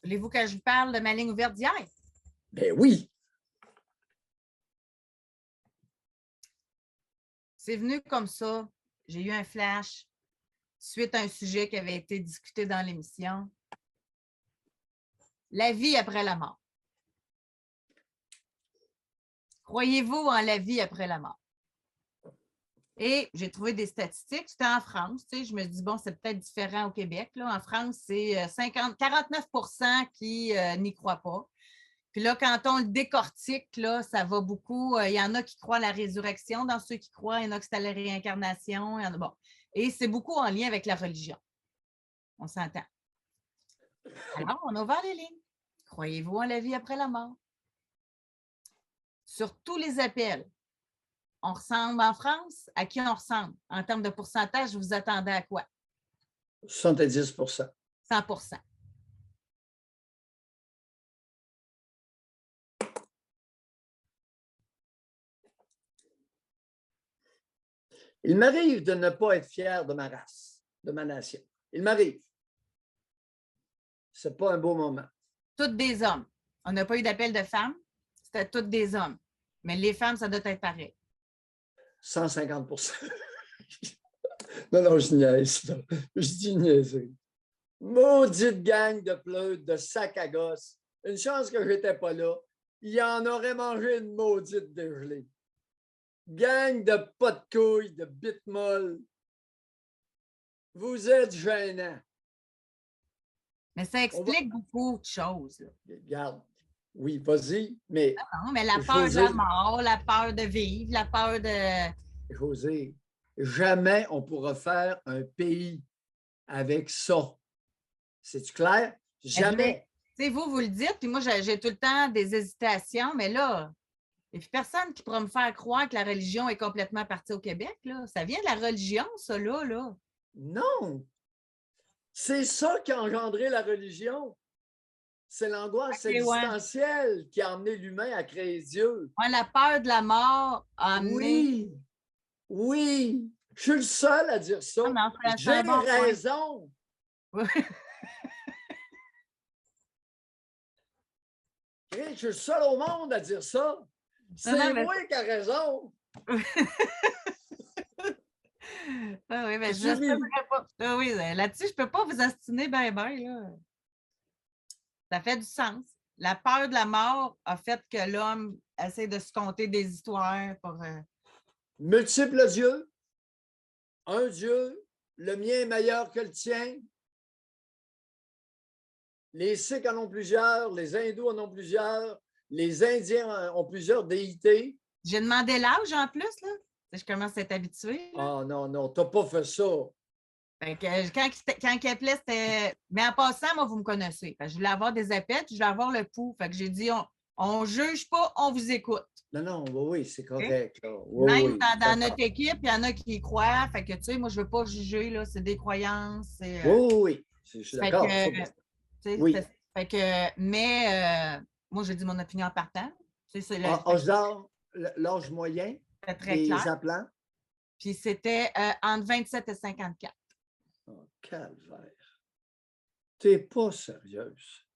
Voulez-vous que je vous parle de ma ligne ouverte d'hier? Ben oui. C'est venu comme ça. J'ai eu un flash suite à un sujet qui avait été discuté dans l'émission. La vie après la mort. Croyez-vous en la vie après la mort? Et j'ai trouvé des statistiques. C'était en France. Tu sais, je me dis, bon, c'est peut-être différent au Québec. Là. En France, c'est 49 qui n'y croient pas. Puis là, quand on le décortique, là, ça va beaucoup. Il y en a qui croient à la résurrection. Dans ceux qui croient, il y en a qui c'est à la réincarnation. Il y en a, bon. Et c'est beaucoup en lien avec la religion. On s'entend. Alors, on a ouvert les lignes. Croyez-vous en la vie après la mort? Sur tous les appels, on ressemble en France? À qui on ressemble? En termes de pourcentage, vous attendez à quoi? 70 100 Il m'arrive de ne pas être fier de ma race, de ma nation. Il m'arrive. Ce n'est pas un beau moment. Toutes des hommes. On n'a pas eu d'appel de femmes. C'était toutes des hommes. Mais les femmes, ça doit être pareil. 150 Non, non, je niaise. Je dis niaiser. Maudite gang de pleutes, de sacs à gosse. Une chance que je n'étais pas là. Il en aurait mangé une maudite dégelée. Gang de pas de couilles, de bites molles. Vous êtes gênants. Mais ça explique beaucoup de choses. Là. Regarde. Oui, vas-y, mais. Non, mais la peur de la mort, la peur de vivre, la peur de. José, jamais on pourra faire un pays avec ça. C'est-tu clair? Jamais. Tu sais, vous le dites, puis moi, j'ai tout le temps des hésitations, mais là, il n'y a personne qui pourra me faire croire que la religion est complètement partie au Québec. Là. Ça vient de la religion, ça, là. Non. C'est ça qui a engendré la religion. C'est l'angoisse existentielle qui a amené l'humain à créer Dieu. Ouais, la peur de la mort a amené. Oui. Je suis le seul à dire ça. J'ai raison. Je suis le seul au monde à dire ça. C'est moi qui a raison. Ah oui, mais pas. Oui, là-dessus, je ne peux pas vous astiner ben. Là. Ça fait du sens. La peur de la mort a fait que l'homme essaie de se conter des histoires pour. Multiples dieux. Un Dieu. Le mien est meilleur que le tien. Les Sikhs en ont plusieurs, les Hindous en ont plusieurs, les Indiens ont plusieurs déités. J'ai demandé l'âge en plus, là. Je commence à être habituée. Ah non, non, t'as pas fait ça. Fait que, quand il appelait, c'était. Mais en passant, moi, vous me connaissez. Fait que je voulais avoir des appels, je voulais avoir le pouls. Fait que j'ai dit, on ne juge pas, on vous écoute. Non, non, oui, c'est correct. Okay? Même dans notre équipe, il y en a qui y croient. Fait que, tu sais, moi, je ne veux pas juger, là. C'est des croyances. Oui, je suis d'accord. Oui. Fait que, mais moi, j'ai dit mon opinion en partant. L'âge moyen très des clair. appelants? Puis c'était entre 27 et 54. Oh, calvaire. T'es pas sérieuse.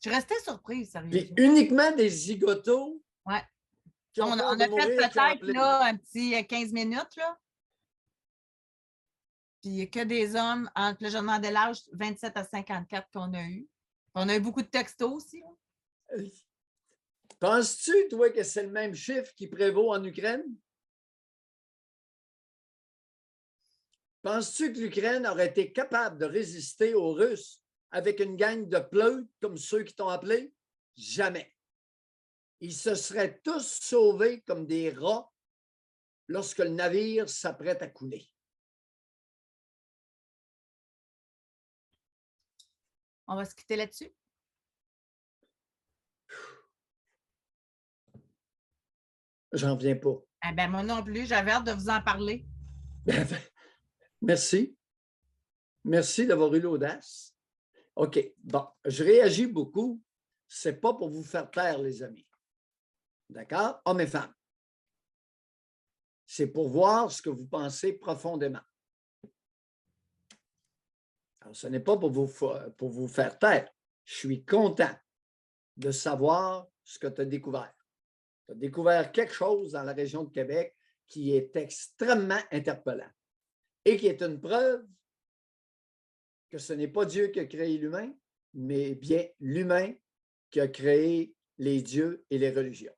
Je restais surprise, sérieusement. Puis uniquement des zigotos? Oui. On a fait peut-être là, un petit 15 minutes, là. Puis il n'y a que des hommes entre le jeune de l'âge 27 à 54 qu'on a eu. On a eu beaucoup de textos aussi. Penses-tu, toi, que c'est le même chiffre qui prévaut en Ukraine? Penses-tu que l'Ukraine aurait été capable de résister aux Russes avec une gang de pleutres comme ceux qui t'ont appelé? Jamais. Ils se seraient tous sauvés comme des rats lorsque le navire s'apprête à couler. On va se quitter là-dessus. J'en viens pas. Eh bien, moi non plus, j'avais hâte de vous en parler. Merci. Merci d'avoir eu l'audace. OK. Bon, je réagis beaucoup. Ce n'est pas pour vous faire taire, les amis. D'accord? Hommes et femmes. C'est pour voir ce que vous pensez profondément. Alors, ce n'est pas pour vous faire taire. Je suis content de savoir ce que tu as découvert. Tu as découvert quelque chose dans la région de Québec qui est extrêmement interpellant et qui est une preuve que ce n'est pas Dieu qui a créé l'humain, mais bien l'humain qui a créé les dieux et les religions.